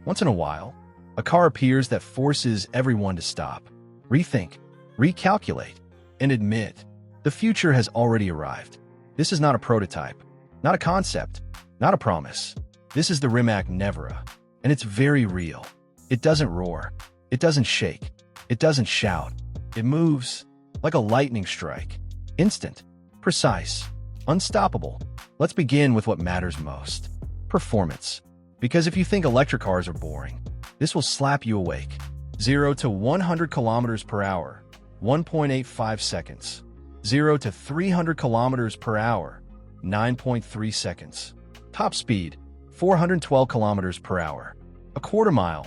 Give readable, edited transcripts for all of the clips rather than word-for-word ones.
Once in a while, a car appears that forces everyone to stop, rethink, recalculate, and admit the future has already arrived. This is not a prototype, not a concept, not a promise. This is the Rimac Nevera, and it's very real. It doesn't roar. It doesn't shake. It doesn't shout. It moves like a lightning strike. Instant, precise, unstoppable. Let's begin with what matters most. Performance. Because if you think electric cars are boring, this will slap you awake. 0 to 100 kilometers per hour, 1.85 seconds. 0 to 300 kilometers per hour, 9.3 seconds. Top speed, 412 kilometers per hour. A quarter mile,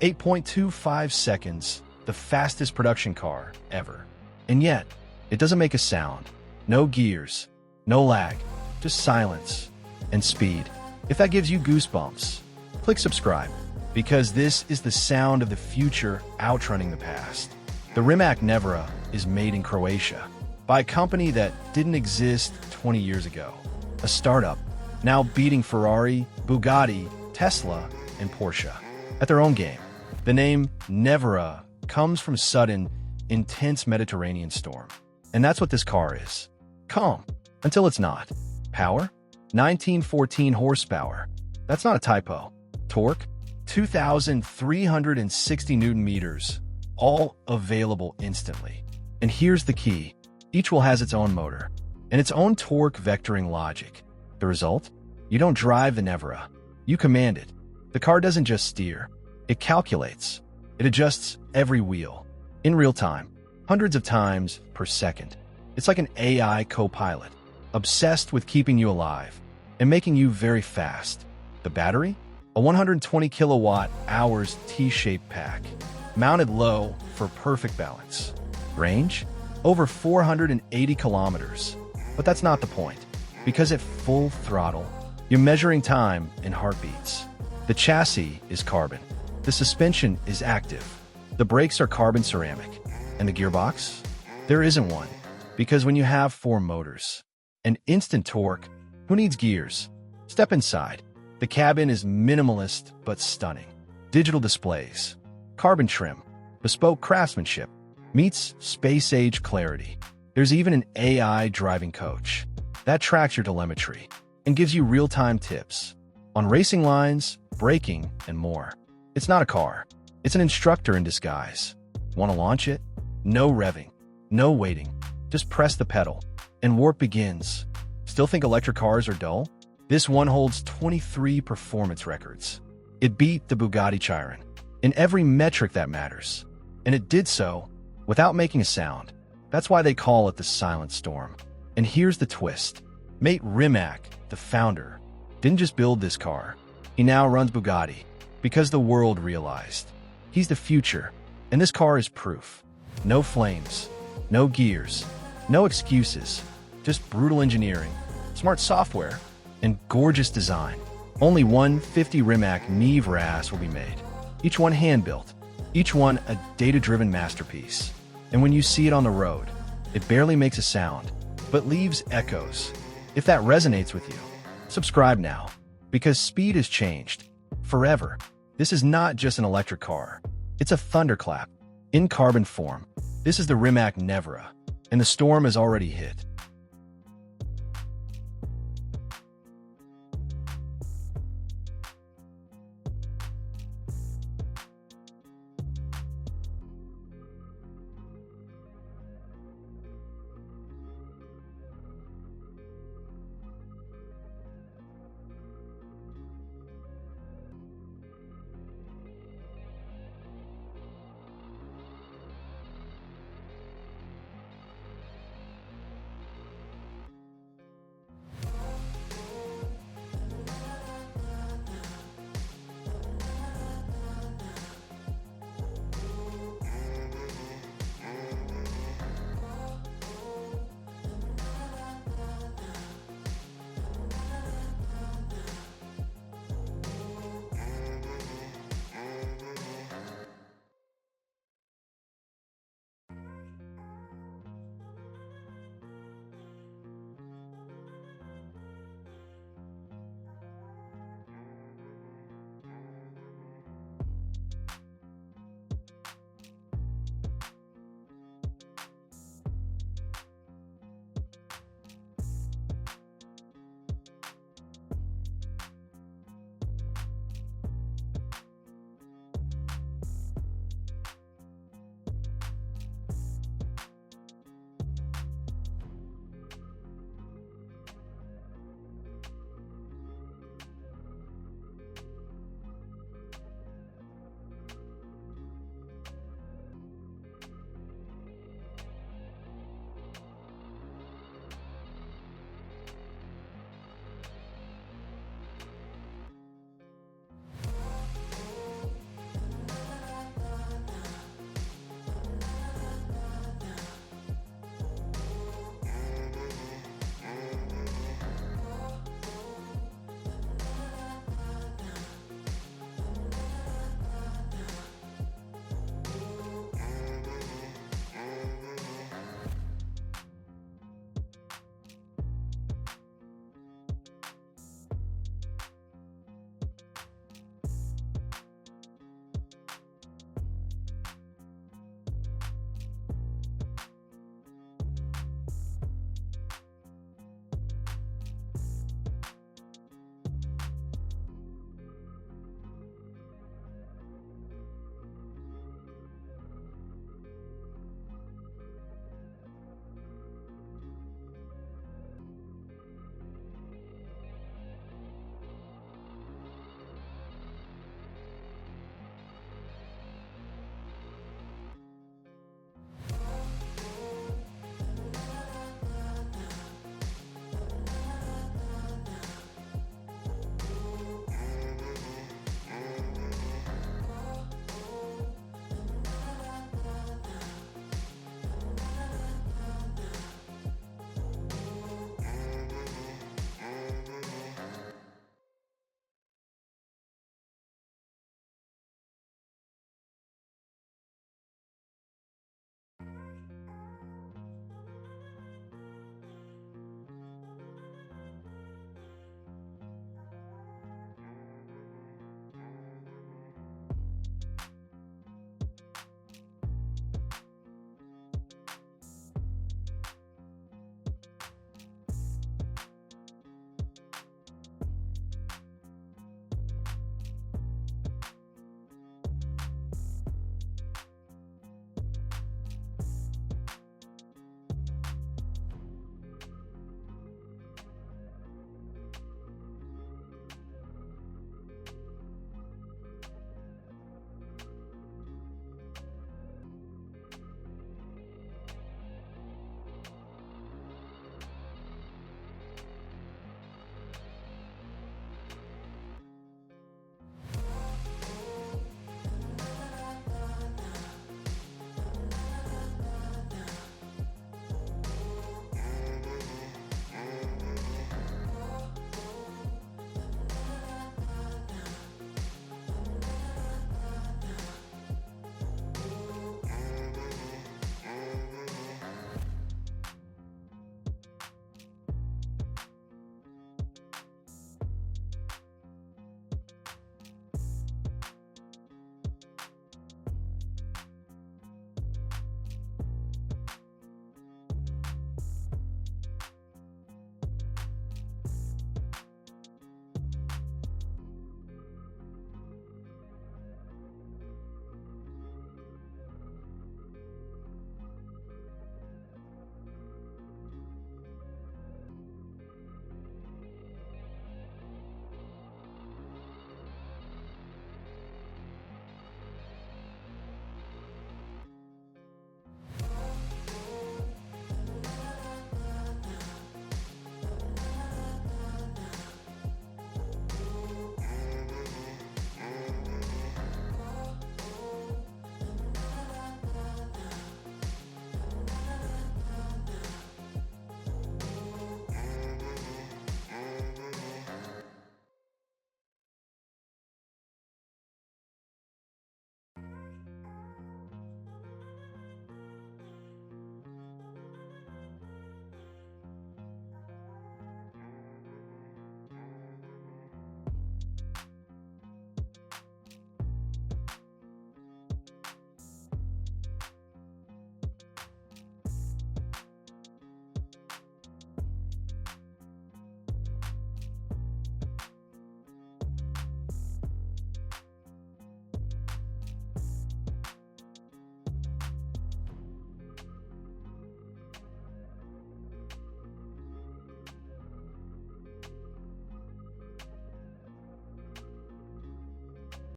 8.25 seconds. The fastest production car ever. And yet, it doesn't make a sound. No gears, no lag, just silence and speed. If that gives you goosebumps, click subscribe, because this is the sound of the future outrunning the past. The Rimac Nevera is made in Croatia by a company that didn't exist 20 years ago. A startup, now beating Ferrari, Bugatti, Tesla, and Porsche at their own game. The name Nevera comes from sudden, intense Mediterranean storm. And that's what this car is. Calm, until it's not. Power? 1914 horsepower. That's not a typo. Torque? 2,360 Newton meters. All available instantly. And here's the key. Each wheel has its own motor and its own torque vectoring logic. The result? You don't drive the Nevera. You command it. The car doesn't just steer. It calculates. It adjusts every wheel, in real time, hundreds of times per second. It's like an AI co-pilot, obsessed with keeping you alive and making you very fast. The battery? A 120 kilowatt hours T-shaped pack, mounted low for perfect balance. Range? Over 480 kilometers. But that's not the point, because at full throttle, you're measuring time in heartbeats. The chassis is carbon. The suspension is active. The brakes are carbon ceramic. And the gearbox? There isn't one. Because when you have 4 motors and instant torque, who needs gears? Step inside. The cabin is minimalist but stunning. Digital displays, carbon trim, bespoke craftsmanship, meets space-age clarity. There's even an AI driving coach that tracks your telemetry and gives you real-time tips on racing lines, braking, and more. It's not a car. It's an instructor in disguise. Want to launch it? No revving, no waiting. Just press the pedal, and warp begins. Still think electric cars are dull? This one holds 23 performance records. It beat the Bugatti Chiron in every metric that matters. And it did so without making a sound. That's why they call it the Silent Storm. And here's the twist. Mate Rimac, the founder, didn't just build this car. He now runs Bugatti. Because the world realized he's the future, and this car is proof. No flames, no gears, no excuses, just brutal engineering, smart software, and gorgeous design. Only 150 Rimac Neveras will be made, each one hand-built, each one a data-driven masterpiece. And when you see it on the road, it barely makes a sound, but leaves echoes. If that resonates with you, subscribe now, because speed has changed. Forever. This is not just an electric car. It's a thunderclap in carbon form. This is the Rimac Nevera, and the storm has already hit.